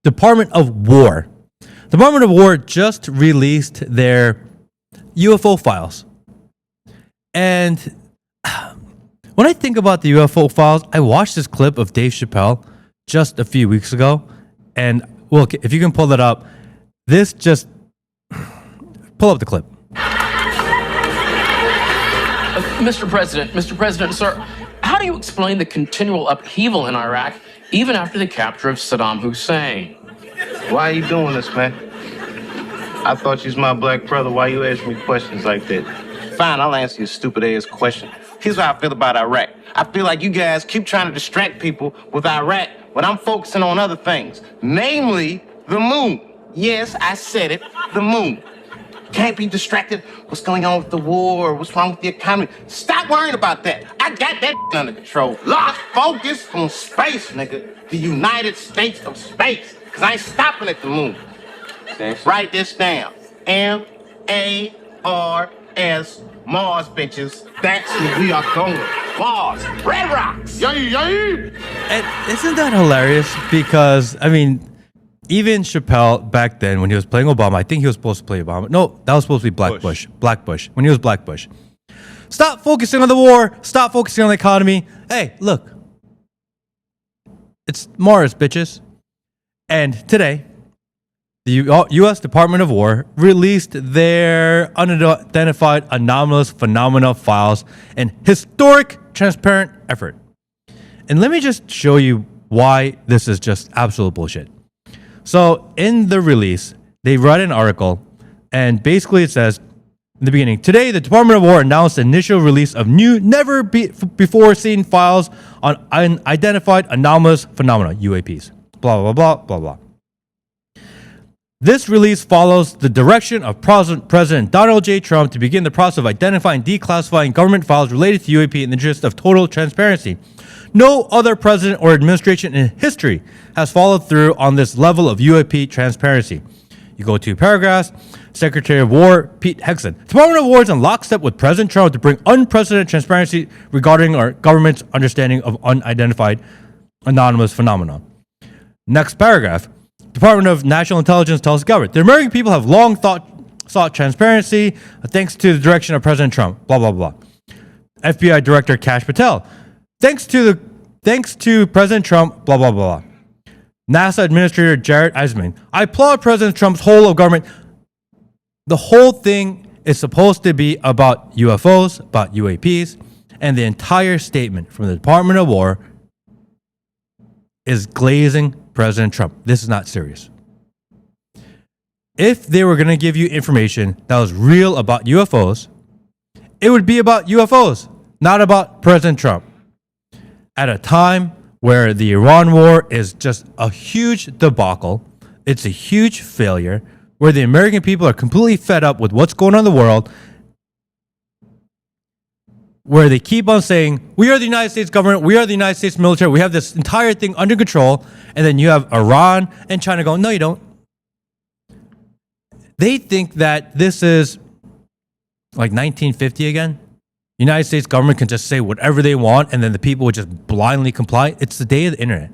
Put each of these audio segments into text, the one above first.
Department of War. Department of War just released their UFO files. And when I think about the UFO files, I watched this clip of Dave Chappelle just a few weeks ago. And look, if you can pull that up, this just... Pull up the clip. Mr. President, sir, how do you explain the continual upheaval in Iraq even after the capture of Saddam Hussein? Why are you doing this, man? I thought you was my black brother. Why you ask me questions like that? Fine, I'll answer your stupid ass question. Here's how I feel about Iraq. I feel like you guys keep trying to distract people with Iraq when I'm focusing on other things, namely the moon. Yes, I said it, the moon. Can't be distracted. What's going on with the war? What's wrong with the economy? Stop worrying about that. I got that under control. Let's focus on space, nigga. The United States of space. Because I ain't stopping at the moon. Write this down. M-A-R-S. Mars, bitches. That's where we are going. Mars. Red rocks. Yay, yay. And isn't that hilarious? Because, I mean... Even Chappelle back then, when he was playing Obama, I think he was supposed to play Obama. No, that was supposed to be Bush. Black Bush. When he was Black Bush. Stop focusing on the war. Stop focusing on the economy. Hey, look. It's Mars, bitches. And today, the U.S. Department of War released their unidentified anomalous phenomena files in historic, transparent effort. And let me just show you why this is just absolute bullshit. So in the release, they write an article, and basically it says, in the beginning, today the Department of War announced the initial release of new, never before seen files on unidentified anomalous phenomena, UAPs. Blah, blah, blah, blah, blah. This release follows the direction of President Donald J. Trump to begin the process of identifying and declassifying government files related to UAP in the interest of total transparency. No other president or administration in history has followed through on this level of UAP transparency. You go 2 paragraphs. Secretary of War Pete Hegseth. Department of War is in lockstep with President Trump to bring unprecedented transparency regarding our government's understanding of unidentified anonymous phenomena. Next paragraph. Department of National Intelligence tells the government, the American people have long sought transparency thanks to the direction of President Trump. Blah, blah, blah. FBI Director Kash Patel. Thanks to President Trump, blah, blah, blah. NASA Administrator Jared Isaacman. I applaud President Trump's whole of government. The whole thing is supposed to be about UFOs, about UAPs, and the entire statement from the Department of War is glazing President Trump. This is not serious. If they were going to give you information that was real about UFOs, it would be about UFOs, not about President Trump. At a time where the Iran war is just a huge debacle, it's a huge failure, where the American people are completely fed up with what's going on in the world, where they keep on saying, we are the United States government, we are the United States military, we have this entire thing under control, and then you have Iran and China going, no, you don't. They think that this is like 1950 again. United States government can just say whatever they want, and then the people would just blindly comply. It's the day of the internet.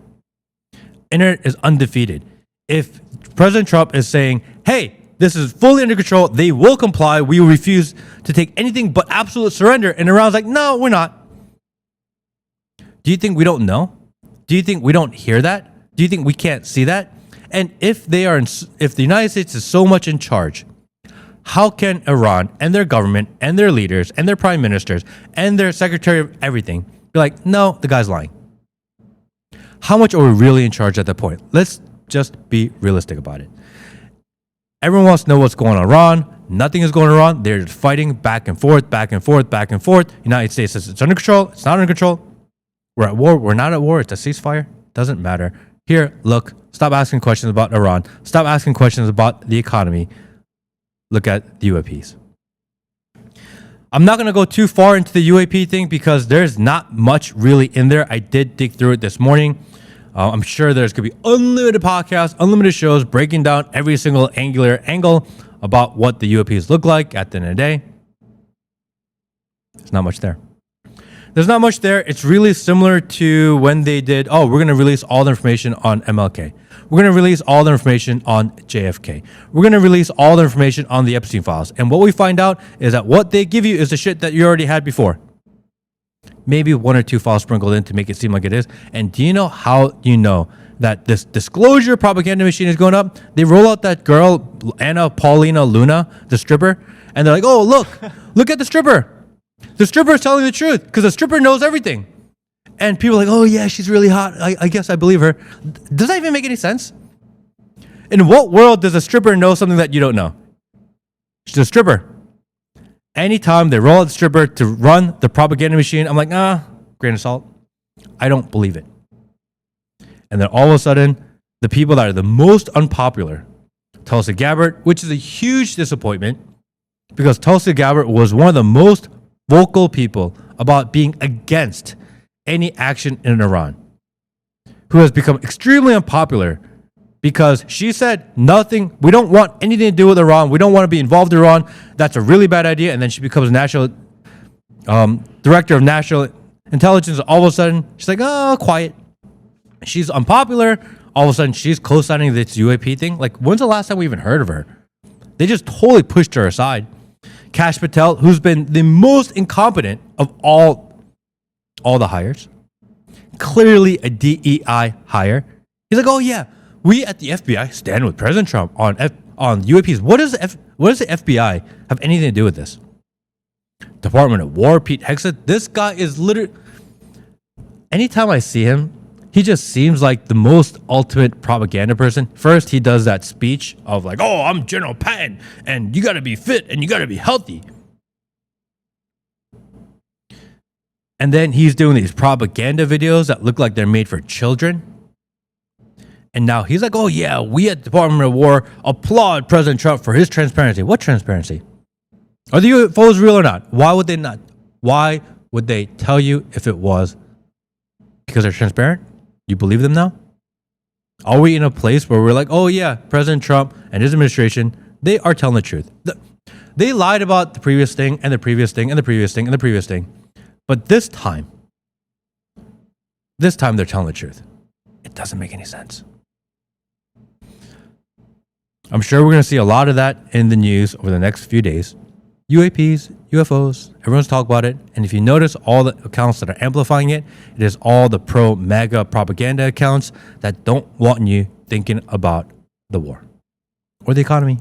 Internet is undefeated. If President Trump is saying, hey, this is fully under control, they will comply, we will refuse to take anything but absolute surrender, and Iran's like, no, we're not. Do you think we don't know? Do you think we don't hear that? Do you think we can't see that? And if the United States is so much in charge, how can Iran and their government and their leaders and their prime ministers and their secretary of everything be like, no, the guy's lying? How much are we really in charge at that point? Let's just be realistic about it. Everyone wants to know what's going on in Iran. Nothing is going on in Iran. They're just fighting back and forth, back and forth, back and forth. United States says it's under control. It's not under control. We're at war. We're not at war. It's a ceasefire. Doesn't matter. Here, look. Stop asking questions about Iran. Stop asking questions about the economy. Look at the UAPs. I'm not going to go too far into the UAP thing because there's not much really in there. I did dig through it this morning. I'm sure there's going to be unlimited podcasts, unlimited shows breaking down every single angular angle about what the UAPs look like at the end of the day. There's not much there. There's not much there. It's really similar to when they did, we're going to release all the information on MLK. We're going to release all the information on JFK. We're going to release all the information on the Epstein files. And what we find out is that what they give you is the shit that you already had before. Maybe one or two files sprinkled in to make it seem like it is. And do you know how you know that this disclosure propaganda machine is going up? They roll out that girl, Anna Paulina Luna, the stripper, and they're like, oh, look at the stripper. The stripper is telling the truth because the stripper knows everything. And people are like, oh, yeah, she's really hot. I guess I believe her. Does that even make any sense? In what world does a stripper know something that you don't know? She's a stripper. Anytime they roll out the stripper to run the propaganda machine, I'm like, grain of salt. I don't believe it. And then all of a sudden, the people that are the most unpopular, Tulsi Gabbard, which is a huge disappointment because Tulsi Gabbard was one of the most vocal people about being against any action in Iran, who has become extremely unpopular because she said nothing. We don't want anything to do with Iran. We don't want to be involved in Iran. That's a really bad idea. And then she becomes national director of national intelligence. All of a sudden, she's like, oh, quiet. She's unpopular. All of a sudden, she's co-signing this UAP thing. Like, when's the last time we even heard of her? They just totally pushed her aside. Kash Patel, who's been the most incompetent of all the hires, clearly a DEI hire. He's like, oh yeah, we at the FBI stand with President Trump on UAPs. What does the FBI have anything to do with this? Department of War, Pete Hegseth. This guy is literally. Anytime I see him, he just seems like the most ultimate propaganda person. First, he does that speech of like, oh, I'm General Patton, and you got to be fit and you got to be healthy. And then he's doing these propaganda videos that look like they're made for children. And now he's like, oh yeah, we at the Department of War applaud President Trump for his transparency. What transparency? Are the UFOs real or not? Why would they not? Why would they tell you if it was? Because they're transparent? You believe them now? Are we in a place where we're like, oh yeah, President Trump and his administration, they are telling the truth. They lied about the previous thing and the previous thing and the previous thing and the previous thing. But this time they're telling the truth. It doesn't make any sense. I'm sure we're going to see a lot of that in the news over the next few days. UAPs, UFOs, everyone's talking about it. And if you notice all the accounts that are amplifying it, it is all the pro-MAGA propaganda accounts that don't want you thinking about the war or the economy